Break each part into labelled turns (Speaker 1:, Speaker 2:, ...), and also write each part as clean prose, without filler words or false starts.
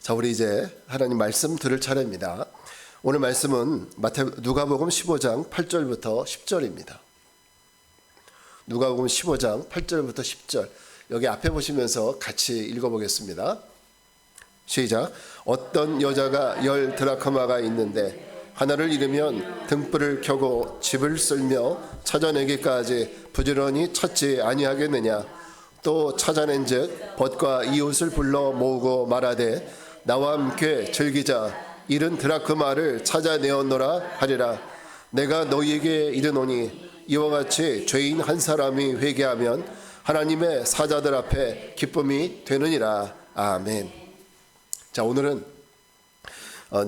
Speaker 1: 자, 우리 이제 하나님 말씀 들을 차례입니다. 오늘 말씀은 누가복음 15장 8절부터 10절입니다. 누가복음 15장 8절부터 10절. 여기 앞에 보시면서 같이 읽어보겠습니다. 시작. 어떤 여자가 10 드라크마가 있는데 하나를 잃으면 등불을 켜고 집을 쓸며 찾아내기까지 부지런히 찾지 아니하겠느냐. 또 찾아낸즉 벗과 이웃을 불러 모으고 말하되 나와 함께 즐기자. 잃은 드라크마를 찾아내었노라 하리라. 내가 너희에게 이르노니 이와 같이 죄인 한 사람이 회개하면 하나님의 사자들 앞에 기쁨이 되느니라. 아멘. 자, 오늘은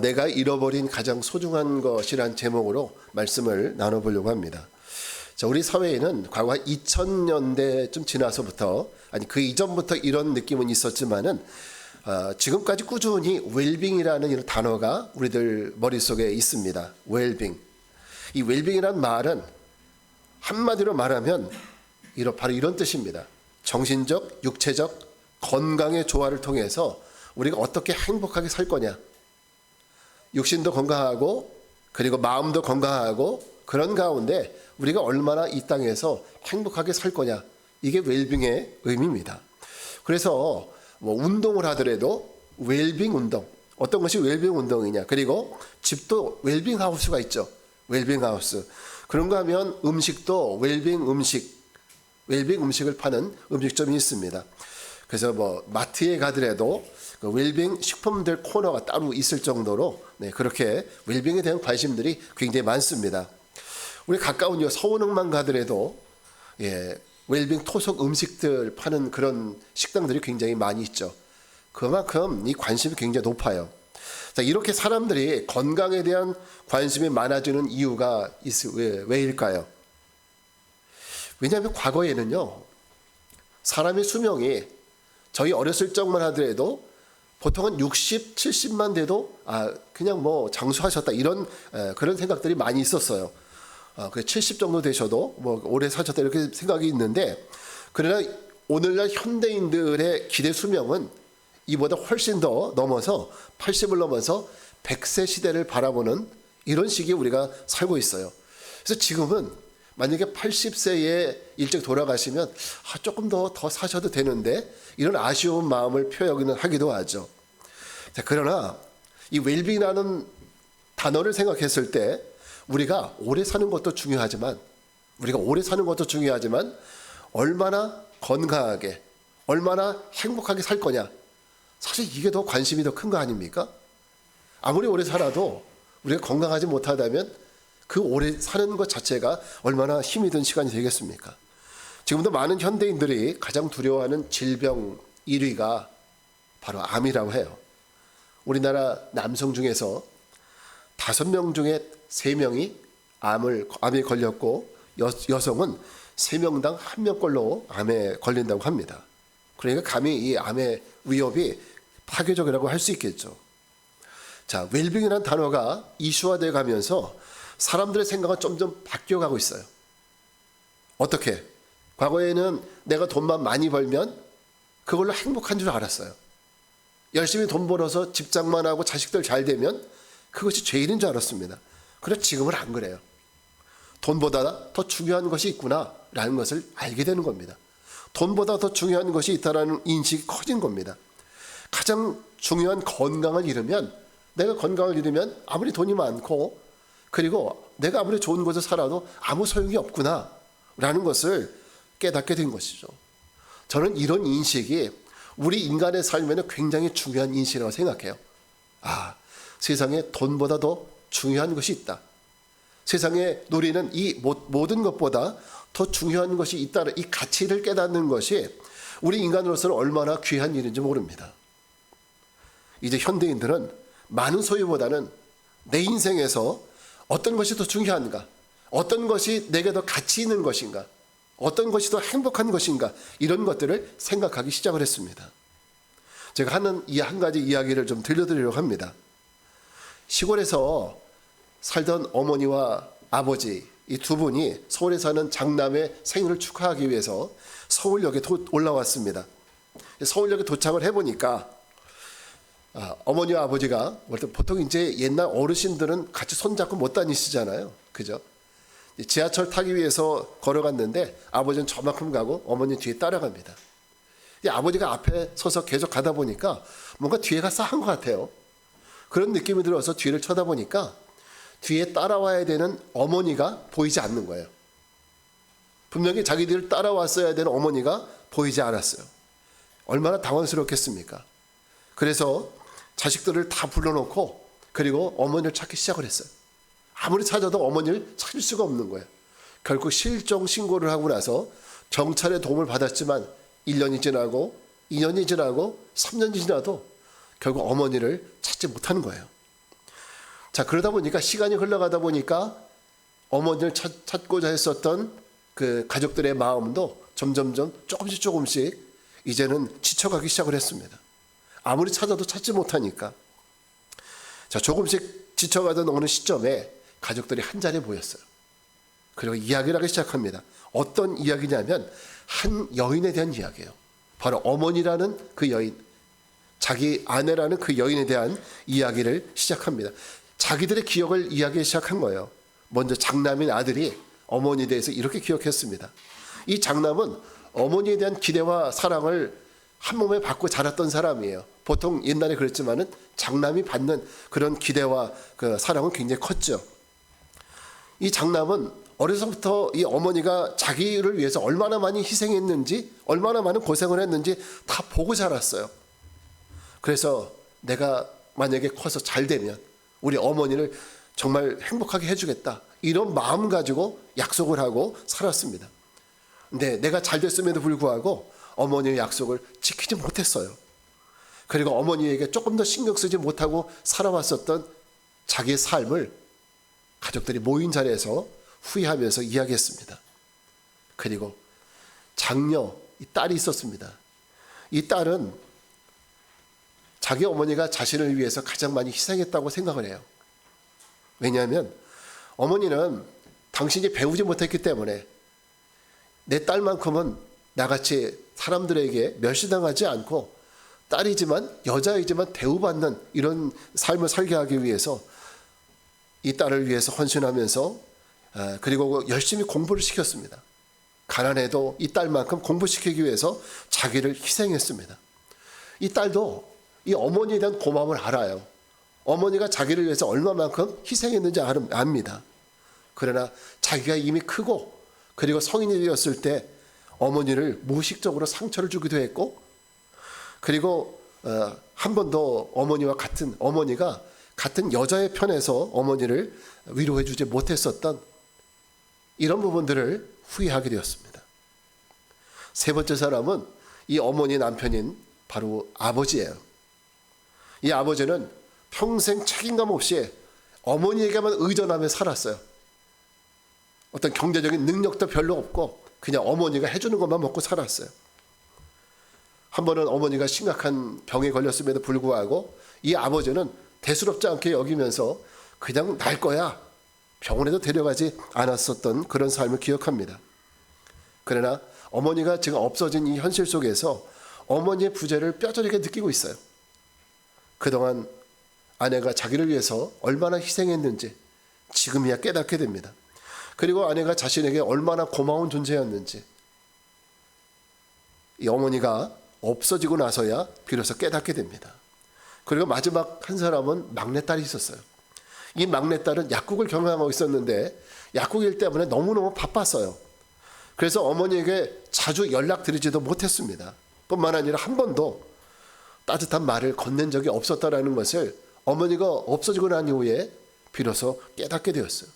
Speaker 1: 내가 잃어버린 가장 소중한 것이란 제목으로 말씀을 나눠보려고 합니다. 자, 우리 사회에는 과거 2000년대쯤 지나서부터, 아니 그 이전부터 이런 느낌은 있었지만은 지금까지 꾸준히 웰빙이라는 이런 단어가 우리들 머릿속에 있습니다. 웰빙. 이 웰빙이란 말은 한마디로 말하면 바로 이런 뜻입니다. 정신적, 육체적, 건강의 조화를 통해서 우리가 어떻게 행복하게 살 거냐. 육신도 건강하고 그리고 마음도 건강하고 그런 가운데 우리가 얼마나 이 땅에서 행복하게 살 거냐. 이게 웰빙의 의미입니다. 그래서 운동을 하더라도 웰빙 운동. 어떤 것이 웰빙 운동이냐. 그리고 집도 웰빙 하우스가 있죠. 웰빙 하우스. 그런가 하면 음식도 웰빙 음식을 파는 음식점이 있습니다. 그래서 마트에 가더라도 그 웰빙 식품들 코너가 따로 있을 정도로 그렇게 웰빙에 대한 관심들이 굉장히 많습니다. 우리 가까운 서운흥만 가더라도 웰빙 토속 음식들 파는 그런 식당들이 굉장히 많이 있죠. 그만큼 이 관심이 굉장히 높아요. 자, 이렇게 사람들이 건강에 대한 관심이 많아지는 이유가 왜일까요? 왜냐하면 과거에는요, 사람의 수명이 저희 어렸을 적만 하더라도 보통은 60, 70만 돼도 그냥 장수하셨다 이런 그런 생각들이 많이 있었어요. 70 정도 되셔도 오래 사셨다 이렇게 생각이 있는데, 그러나 오늘날 현대인들의 기대 수명은 이보다 훨씬 더 넘어서 80을 넘어서 100세 시대를 바라보는 이런 시기에 우리가 살고 있어요. 그래서 지금은 만약에 80세에 일찍 돌아가시면 조금 더 사셔도 되는데 이런 아쉬운 마음을 표현하기도 하죠. 자, 그러나 이 웰빙이라는 단어를 생각했을 때 우리가 오래 사는 것도 중요하지만 얼마나 건강하게, 얼마나 행복하게 살 거냐. 사실 이게 더 관심이 더 큰 거 아닙니까? 아무리 오래 살아도 우리가 건강하지 못하다면 그 오래 사는 것 자체가 얼마나 힘이 든 시간이 되겠습니까? 지금도 많은 현대인들이 가장 두려워하는 질병 1위가 바로 암이라고 해요. 우리나라 남성 중에서 5명 중에 3명이 암에 걸렸고 여성은 3명당 1명꼴로 암에 걸린다고 합니다. 그러니까 감히 이 암의 위협이 파괴적이라고 할 수 있겠죠. 자, 웰빙이라는 단어가 이슈화되어 가면서 사람들의 생각은 점점 바뀌어가고 있어요. 어떻게? 과거에는 내가 돈만 많이 벌면 그걸로 행복한 줄 알았어요. 열심히 돈 벌어서 집장만 하고 자식들 잘 되면 그것이 죄인인 줄 알았습니다. 그러나 지금은 안 그래요. 돈보다 더 중요한 것이 있구나라는 것을 알게 되는 겁니다. 돈보다 더 중요한 것이 있다는 인식이 커진 겁니다. 가장 중요한 내가 건강을 잃으면 아무리 돈이 많고 그리고 내가 아무리 좋은 곳에 살아도 아무 소용이 없구나라는 것을 깨닫게 된 것이죠. 저는 이런 인식이 우리 인간의 삶에는 굉장히 중요한 인식이라고 생각해요. 세상에 돈보다 더 중요한 것이 있다. 세상에 누리는 이 모든 것보다 더 중요한 것이 있다는 이 가치를 깨닫는 것이 우리 인간으로서는 얼마나 귀한 일인지 모릅니다. 이제 현대인들은 많은 소유보다는 내 인생에서 어떤 것이 더 중요한가, 어떤 것이 내게 더 가치 있는 것인가, 어떤 것이 더 행복한 것인가, 이런 것들을 생각하기 시작을 했습니다. 제가 하는 이 한 가지 이야기를 좀 들려드리려고 합니다. 시골에서 살던 어머니와 아버지 이 두 분이 서울에 사는 장남의 생일을 축하하기 위해서 서울역에 올라왔습니다. 서울역에 도착을 해보니까 어머니와 아버지가 보통 이제 옛날 어르신들은 같이 손잡고 못 다니시잖아요. 그죠? 지하철 타기 위해서 걸어갔는데 아버지는 저만큼 가고 어머니 뒤에 따라갑니다. 아버지가 앞에 서서 계속 가다 보니까 뭔가 뒤에가 싸한 것 같아요. 그런 느낌이 들어서 뒤를 쳐다보니까 뒤에 따라와야 되는 어머니가 보이지 않는 거예요. 분명히 자기들 따라왔어야 되는 어머니가 보이지 않았어요. 얼마나 당황스럽겠습니까? 그래서 자식들을 다 불러놓고 그리고 어머니를 찾기 시작을 했어요. 아무리 찾아도 어머니를 찾을 수가 없는 거예요. 결국 실종 신고를 하고 나서 경찰의 도움을 받았지만 1년이 지나고 2년이 지나고 3년이 지나도 결국 어머니를 찾지 못하는 거예요. 자, 그러다 보니까 시간이 흘러가다 보니까 어머니를 찾고자 했었던 그 가족들의 마음도 점점점 조금씩 이제는 지쳐가기 시작을 했습니다. 아무리 찾아도 찾지 못하니까. 자, 조금씩 지쳐가던 어느 시점에 가족들이 한 자리에 모였어요. 그리고 이야기를 하기 시작합니다. 어떤 이야기냐면 한 여인에 대한 이야기예요. 바로 어머니라는 그 여인, 자기 아내라는 그 여인에 대한 이야기를 시작합니다. 자기들의 기억을 이야기하기 시작한 거예요. 먼저 장남인 아들이 어머니에 대해서 이렇게 기억했습니다. 이 장남은 어머니에 대한 기대와 사랑을 한 몸에 받고 자랐던 사람이에요. 보통 옛날에 그랬지만은 장남이 받는 그런 기대와 그 사랑은 굉장히 컸죠. 이 장남은 어려서부터 이 어머니가 자기를 위해서 얼마나 많이 희생했는지, 얼마나 많은 고생을 했는지 다 보고 자랐어요. 그래서 내가 만약에 커서 잘 되면 우리 어머니를 정말 행복하게 해주겠다, 이런 마음 가지고 약속을 하고 살았습니다. 근데 내가 잘 됐음에도 불구하고 어머니의 약속을 지키지 못했어요. 그리고 어머니에게 조금 더 신경 쓰지 못하고 살아왔었던 자기의 삶을 가족들이 모인 자리에서 후회하면서 이야기했습니다. 그리고 장녀, 이 딸이 있었습니다. 이 딸은 자기 어머니가 자신을 위해서 가장 많이 희생했다고 생각을 해요. 왜냐하면 어머니는 당신이 배우지 못했기 때문에 내 딸만큼은 나같이 사람들에게 멸시당하지 않고 딸이지만 여자이지만 대우받는 이런 삶을 살게 하기 위해서 이 딸을 위해서 헌신하면서 그리고 열심히 공부를 시켰습니다. 가난해도 이 딸만큼 공부시키기 위해서 자기를 희생했습니다. 이 딸도 이 어머니에 대한 고마움을 알아요. 어머니가 자기를 위해서 얼마만큼 희생했는지 압니다. 그러나 자기가 이미 크고 그리고 성인이 되었을 때 어머니를 무의식적으로 상처를 주기도 했고, 그리고 한 번도 어머니가 같은 여자의 편에서 어머니를 위로해 주지 못했었던 이런 부분들을 후회하게 되었습니다. 세 번째 사람은 이 어머니 남편인 바로 아버지예요. 이 아버지는 평생 책임감 없이 어머니에게만 의존하며 살았어요. 어떤 경제적인 능력도 별로 없고 그냥 어머니가 해주는 것만 먹고 살았어요. 한 번은 어머니가 심각한 병에 걸렸음에도 불구하고 이 아버지는 대수롭지 않게 여기면서 그냥 날 거야, 병원에도 데려가지 않았었던 그런 삶을 기억합니다. 그러나 어머니가 지금 없어진 이 현실 속에서 어머니의 부재를 뼈저리게 느끼고 있어요. 그동안 아내가 자기를 위해서 얼마나 희생했는지 지금이야 깨닫게 됩니다. 그리고 아내가 자신에게 얼마나 고마운 존재였는지 이 어머니가 없어지고 나서야 비로소 깨닫게 됩니다. 그리고 마지막 한 사람은 막내딸이 있었어요. 이 막내딸은 약국을 경영하고 있었는데 약국일 때문에 너무너무 바빴어요. 그래서 어머니에게 자주 연락드리지도 못했습니다. 뿐만 아니라 한 번도 따뜻한 말을 건넨 적이 없었다라는 것을 어머니가 없어지고 난 이후에 비로소 깨닫게 되었어요.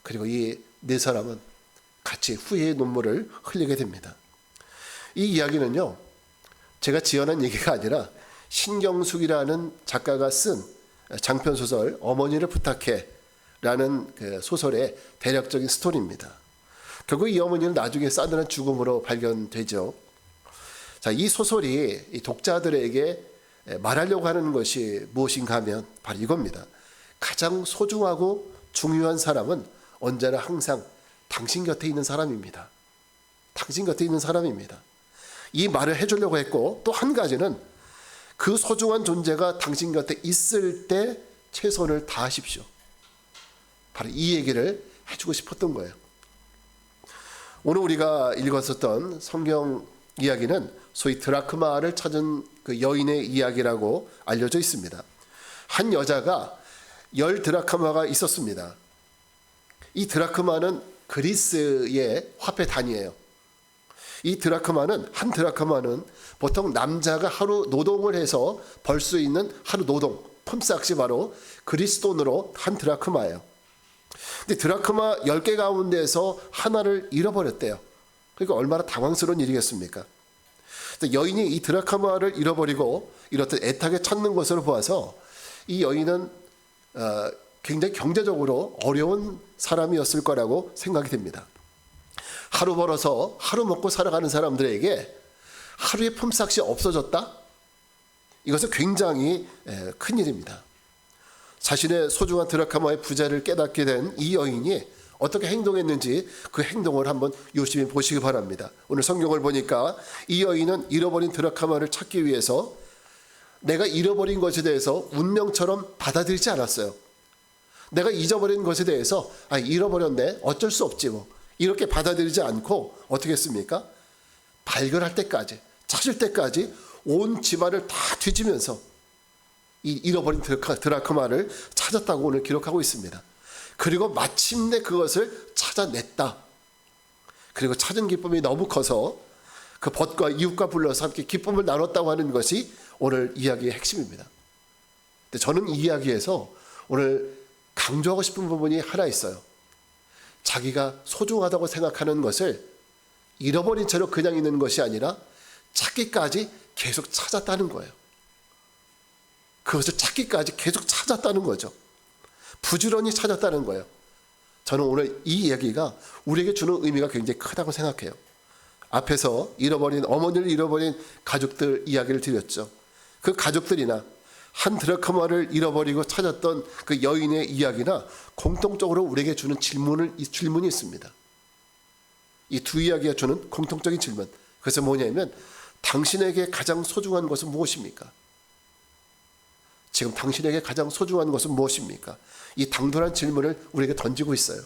Speaker 1: 그리고 이 네 사람은 같이 후회의 눈물을 흘리게 됩니다. 이 이야기는요, 제가 지어낸 얘기가 아니라 신경숙이라는 작가가 쓴 장편소설 어머니를 부탁해 라는 그 소설의 대략적인 스토리입니다. 결국 이 어머니는 나중에 싸늘한 죽음으로 발견되죠. 자, 이 소설이 이 독자들에게 말하려고 하는 것이 무엇인가 하면 바로 이겁니다. 가장 소중하고 중요한 사람은 언제나 항상 당신 곁에 있는 사람입니다. 당신 곁에 있는 사람입니다. 이 말을 해주려고 했고, 또 한 가지는 그 소중한 존재가 당신 곁에 있을 때 최선을 다하십시오. 바로 이 얘기를 해주고 싶었던 거예요. 오늘 우리가 읽었었던 성경 이야기는 소위 드라크마를 찾은 그 여인의 이야기라고 알려져 있습니다. 한 여자가 10드라크마가 있었습니다. 이 드라크마는 그리스의 화폐 단위예요. 이 드라크마는, 한 드라크마는 보통 남자가 하루 노동을 해서 벌 수 있는 하루 노동, 품삯이 바로 그리스 돈으로 한 드라크마예요. 근데 드라크마 10개 가운데서 하나를 잃어버렸대요. 그러니까 얼마나 당황스러운 일이겠습니까? 여인이 이 드라크마를 잃어버리고 이렇듯 애타게 찾는 것으로 보아서 이 여인은 굉장히 경제적으로 어려운 사람이었을 거라고 생각이 됩니다. 하루 벌어서 하루 먹고 살아가는 사람들에게 하루의 품삯이 없어졌다? 이것은 굉장히 큰 일입니다. 자신의 소중한 드라크마의 부재를 깨닫게 된 이 여인이 어떻게 행동했는지 그 행동을 한번 유심히 보시기 바랍니다. 오늘 성경을 보니까 이 여인은 잃어버린 드라크마를 찾기 위해서 내가 잃어버린 것에 대해서 운명처럼 받아들이지 않았어요. 내가 잊어버린 것에 대해서 잃어버렸네, 어쩔 수 없지 뭐, 이렇게 받아들이지 않고 어떻게 했습니까? 발견할 때까지, 찾을 때까지 온 집안을 다 뒤지면서 이 잃어버린 드라크마를 찾았다고 오늘 기록하고 있습니다. 그리고 마침내 그것을 찾아냈다. 그리고 찾은 기쁨이 너무 커서 그 벗과 이웃과 불러서 함께 기쁨을 나눴다고 하는 것이 오늘 이야기의 핵심입니다. 근데 저는 이 이야기에서 오늘 강조하고 싶은 부분이 하나 있어요. 자기가 소중하다고 생각하는 것을 잃어버린 채로 그냥 있는 것이 아니라 찾기까지 계속 찾았다는 거예요. 그것을 찾기까지 계속 찾았다는 거죠. 부지런히 찾았다는 거예요. 저는 오늘 이 이야기가 우리에게 주는 의미가 굉장히 크다고 생각해요. 앞에서 어머니를 잃어버린 가족들 이야기를 드렸죠. 그 가족들이나 한 드라크마를 잃어버리고 찾았던 그 여인의 이야기나 공통적으로 우리에게 주는 질문이 있습니다. 이 두 이야기가 주는 공통적인 질문. 그래서 뭐냐면 당신에게 가장 소중한 것은 무엇입니까? 지금 당신에게 가장 소중한 것은 무엇입니까? 이 당돌한 질문을 우리에게 던지고 있어요.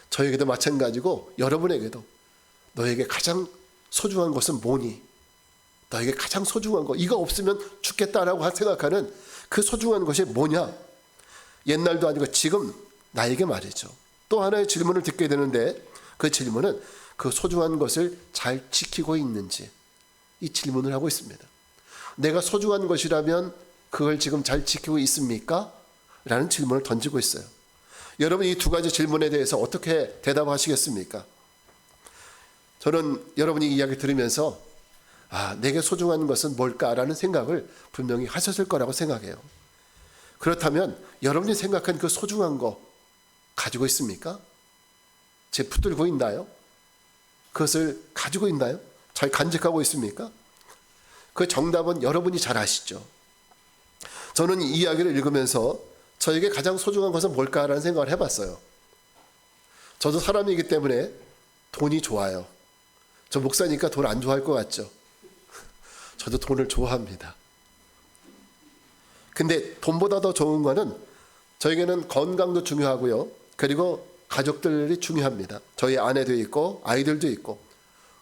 Speaker 1: 저에게도 마찬가지고 여러분에게도 너에게 가장 소중한 것은 뭐니? 너에게 가장 소중한 거, 이거 없으면 죽겠다라고 생각하는 그 소중한 것이 뭐냐? 옛날도 아니고 지금 나에게 말이죠. 또 하나의 질문을 듣게 되는데 그 질문은 그 소중한 것을 잘 지키고 있는지, 이 질문을 하고 있습니다. 내가 소중한 것이라면 그걸 지금 잘 지키고 있습니까? 라는 질문을 던지고 있어요. 여러분, 이 두 가지 질문에 대해서 어떻게 대답하시겠습니까? 저는 여러분이 이야기 들으면서 내게 소중한 것은 뭘까라는 생각을 분명히 하셨을 거라고 생각해요. 그렇다면 여러분이 생각한 그 소중한 거 가지고 있습니까? 제 붙들고 있나요? 그것을 가지고 있나요? 잘 간직하고 있습니까? 그 정답은 여러분이 잘 아시죠. 저는 이 이야기를 읽으면서 저에게 가장 소중한 것은 뭘까라는 생각을 해봤어요. 저도 사람이기 때문에 돈이 좋아요. 저 목사니까 돈 안 좋아할 것 같죠? 저도 돈을 좋아합니다. 근데 돈보다 더 좋은 거는 저에게는 건강도 중요하고요. 그리고 가족들이 중요합니다. 저희 아내도 있고 아이들도 있고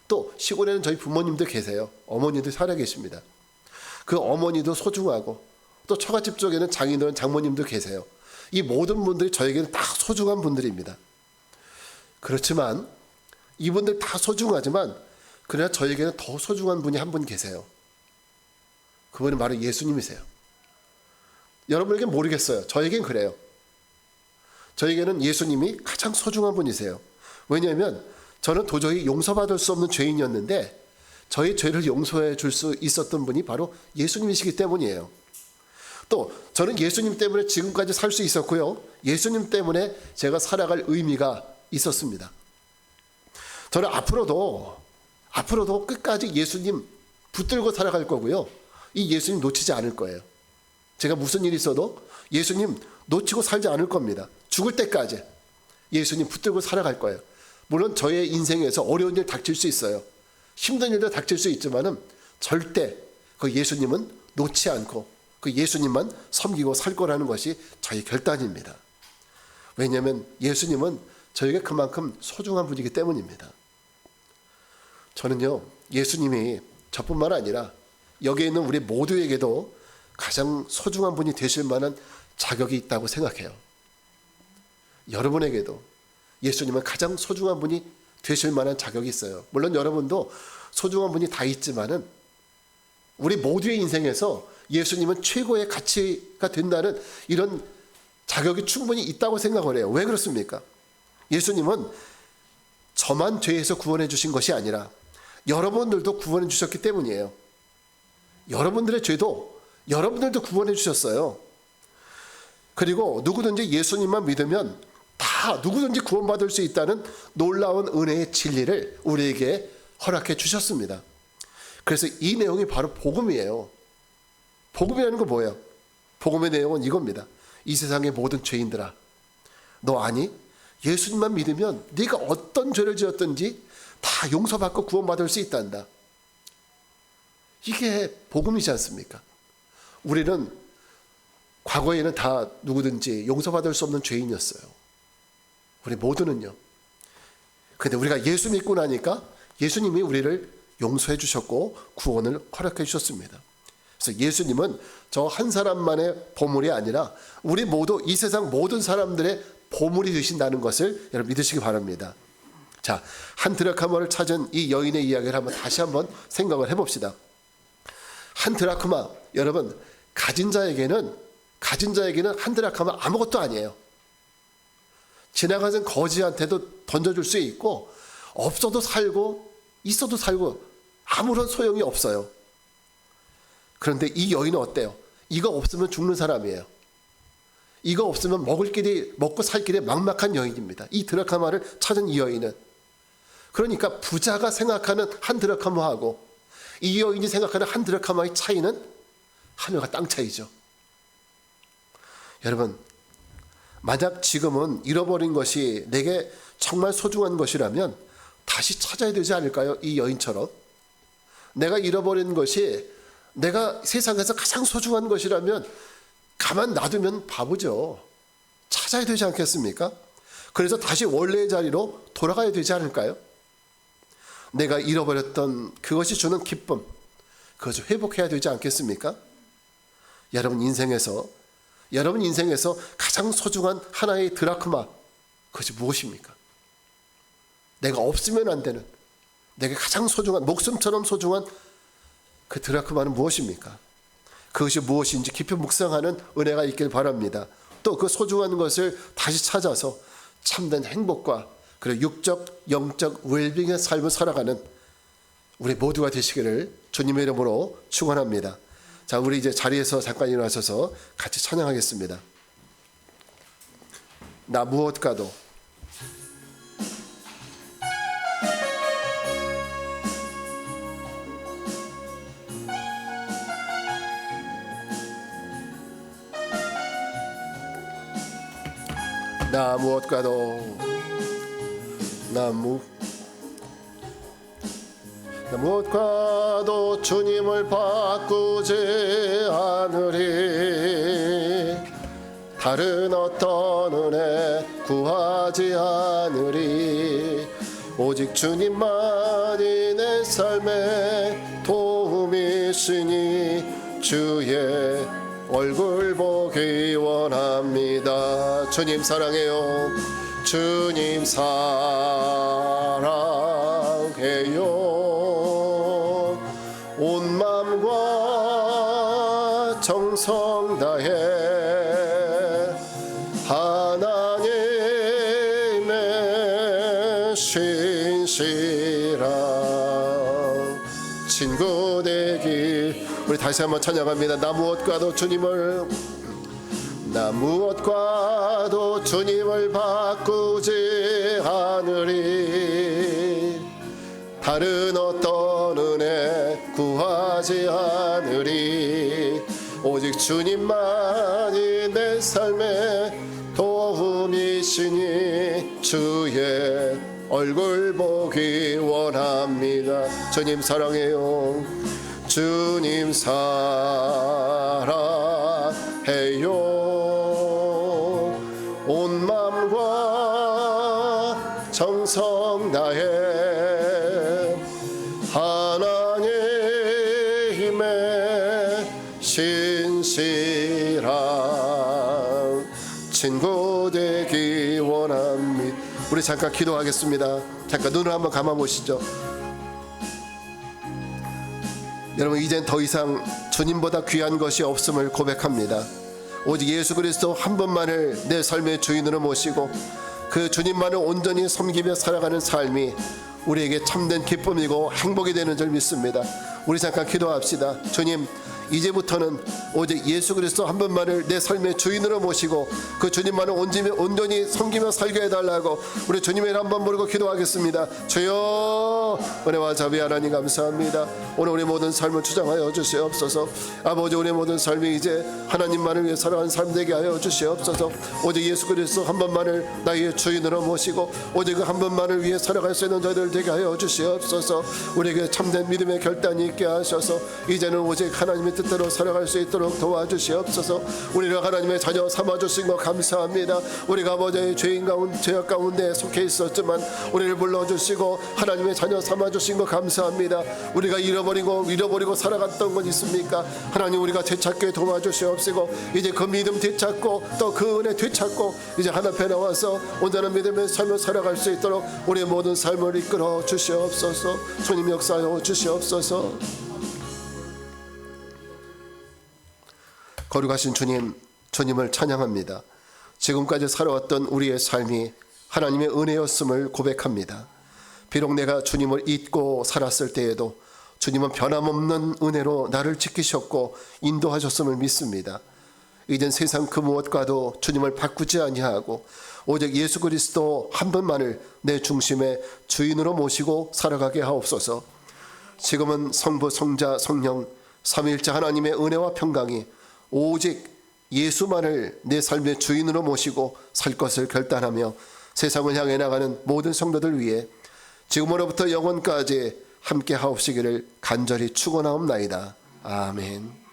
Speaker 1: 또 시골에는 저희 부모님도 계세요. 어머니도 살아계십니다. 그 어머니도 소중하고 또 처갓집 쪽에는 장인어른 장모님도 계세요. 이 모든 분들이 저에게는 다 소중한 분들입니다. 그렇지만 이분들 다 소중하지만 그러나 저에게는 더 소중한 분이 한 분 계세요. 그분은 바로 예수님이세요. 여러분에겐 모르겠어요. 저에겐 그래요. 저에게는 예수님이 가장 소중한 분이세요. 왜냐하면 저는 도저히 용서받을 수 없는 죄인이었는데 저의 죄를 용서해 줄 수 있었던 분이 바로 예수님이시기 때문이에요. 또 저는 예수님 때문에 지금까지 살 수 있었고요. 예수님 때문에 제가 살아갈 의미가 있었습니다. 저는 앞으로도 끝까지 예수님 붙들고 살아갈 거고요. 이 예수님 놓치지 않을 거예요. 제가 무슨 일이 있어도 예수님 놓치고 살지 않을 겁니다. 죽을 때까지 예수님 붙들고 살아갈 거예요. 물론 저의 인생에서 어려운 일 닥칠 수 있어요. 힘든 일도 닥칠 수 있지만은 절대 그 예수님은 놓지 않고 그 예수님만 섬기고 살 거라는 것이 저희 결단입니다. 왜냐하면 예수님은 저에게 그만큼 소중한 분이기 때문입니다. 저는요, 예수님이 저뿐만 아니라 여기에 있는 우리 모두에게도 가장 소중한 분이 되실 만한 자격이 있다고 생각해요. 여러분에게도 예수님은 가장 소중한 분이 되실 만한 자격이 있어요. 물론 여러분도 소중한 분이 다 있지만은 우리 모두의 인생에서 예수님은 최고의 가치가 된다는 이런 자격이 충분히 있다고 생각을 해요. 왜 그렇습니까? 예수님은 저만 죄에서 구원해 주신 것이 아니라 여러분들도 구원해 주셨기 때문이에요. 여러분들의 죄도 여러분들도 구원해 주셨어요. 그리고 누구든지 예수님만 믿으면 다 누구든지 구원받을 수 있다는 놀라운 은혜의 진리를 우리에게 허락해 주셨습니다. 그래서 이 내용이 바로 복음이에요. 복음이라는 건 뭐예요? 복음의 내용은 이겁니다. 이 세상의 모든 죄인들아, 너 아니? 예수님만 믿으면 네가 어떤 죄를 지었든지 다 용서받고 구원받을 수 있단다. 이게 복음이지 않습니까? 우리는 과거에는 다 누구든지 용서받을 수 없는 죄인이었어요. 우리 모두는요. 근데 우리가 예수 믿고 나니까 예수님이 우리를 용서해 주셨고 구원을 허락해 주셨습니다. 그래서 예수님은 저 한 사람만의 보물이 아니라 우리 모두 이 세상 모든 사람들의 보물이 되신다는 것을 여러분 믿으시기 바랍니다. 자, 한 드라크마를 찾은 이 여인의 이야기를 다시 한번 생각을 해봅시다. 한 드라크마, 여러분 가진 자에게는 한 드라크마 아무것도 아니에요. 지나가는 거지한테도 던져줄 수 있고 없어도 살고 있어도 살고 아무런 소용이 없어요. 그런데 이 여인은 어때요? 이거 없으면 죽는 사람이에요. 이거 없으면 먹고 살 길이 막막한 여인입니다. 이 드라크마를 찾은 이 여인은. 그러니까 부자가 생각하는 한 드라크마하고 이 여인이 생각하는 한 드라크마의 차이는 하늘과 땅 차이죠. 여러분, 만약 지금은 잃어버린 것이 내게 정말 소중한 것이라면 다시 찾아야 되지 않을까요? 이 여인처럼. 내가 잃어버린 것이 내가 세상에서 가장 소중한 것이라면 가만 놔두면 바보죠. 찾아야 되지 않겠습니까? 그래서 다시 원래의 자리로 돌아가야 되지 않을까요? 내가 잃어버렸던 그것이 주는 기쁨, 그것을 회복해야 되지 않겠습니까? 여러분 인생에서 가장 소중한 하나의 드라크마, 그것이 무엇입니까? 내가 없으면 안 되는, 내게 가장 소중한, 목숨처럼 소중한 그 드라크마는 무엇입니까? 그것이 무엇인지 깊이 묵상하는 은혜가 있길 바랍니다. 또 그 소중한 것을 다시 찾아서 참된 행복과 그리고 육적, 영적 웰빙의 삶을 살아가는 우리 모두가 되시기를 주님의 이름으로 축원합니다. 자, 우리 이제 자리에서 잠깐 일어나셔서 같이 찬양하겠습니다. 나 무엇과도 나 무엇과도 주님을 바꾸지 않으리. 다른 어떤 은혜 구하지 않으리. 오직 주님만이 내 삶의 도움이시니 주의 얼굴 보기 원합니다. 주님 사랑해요. 주님 사랑해요. 온 마음과 정성 다해 하나님의 신실한 친구 되기. 우리 다시 한번 찬양합니다. 나 무엇과도 주님을 바꾸지 않으리. 다른 어떤 은혜 구하지 않으리. 오직 주님만이 내 삶의 도움이시니 주의 얼굴 보기 원합니다. 주님 사랑해요. 주님 사랑해요. 온 마음과 정성 다해 하나님의 신실한 친구 되기 원합니다. 우리 잠깐 기도하겠습니다. 잠깐 눈을 한번 감아보시죠. 여러분, 이젠 더 이상 주님보다 귀한 것이 없음을 고백합니다. 오직 예수 그리스도 한 분만을 내 삶의 주인으로 모시고 그 주님만을 온전히 섬기며 살아가는 삶이 우리에게 참된 기쁨이고 행복이 되는 줄 믿습니다. 우리 잠깐 기도합시다. 주님, 이제부터는 오직 예수 그리스도 한 분만을 내 삶의 주인으로 모시고 그 주님만을 온전히 섬기며 살게 해달라고 우리 주님의 이름 한번 부르고 기도하겠습니다. 주여, 은혜와 자비 하나님 감사합니다. 오늘 우리 모든 삶을 주장하여 주시옵소서. 아버지, 우리 모든 삶이 이제 하나님만을 위해 살아가는 삶 되게 하여 주시옵소서. 오직 예수 그리스도 한 분만을 나의 주인으로 모시고 오직 그 한 분만을 위해 살아갈 수 있는 저희들 되게 하여 주시옵소서. 우리에게 참된 믿음의 결단이 있게 하셔서 이제는 오직 하나님의 뜻대로 살아갈 수 있도록 도와주시옵소서. 우리를 하나님의 자녀 삼아주신 것 감사합니다. 우리가 아버지의 죄악 가운데 속해 있었지만 우리를 불러주시고 하나님의 자녀 삼아주신 것 감사합니다. 우리가 잃어버리고 살아갔던 것 있습니까? 하나님, 우리가 되찾게 도와주시옵시고 이제 그 믿음 되찾고 또 그 은혜 되찾고 이제 하나님 앞에 나와서 온전한 믿음의 삶을 살아갈 수 있도록 우리의 모든 삶을 이끌어 주시옵소서. 주님 역사하여 주시옵소서. 거룩하신 주님, 주님을 찬양합니다. 지금까지 살아왔던 우리의 삶이 하나님의 은혜였음을 고백합니다. 비록 내가 주님을 잊고 살았을 때에도 주님은 변함없는 은혜로 나를 지키셨고 인도하셨음을 믿습니다. 이젠 세상 그 무엇과도 주님을 바꾸지 아니하고 오직 예수 그리스도 한 분만을 내 중심의 주인으로 모시고 살아가게 하옵소서. 지금은 성부, 성자, 성령 삼위일체 하나님의 은혜와 평강이 오직 예수만을 내 삶의 주인으로 모시고 살 것을 결단하며 세상을 향해 나가는 모든 성도들 위해 지금으로부터 영원까지 함께 하옵시기를 간절히 축원하옵나이다. 아멘.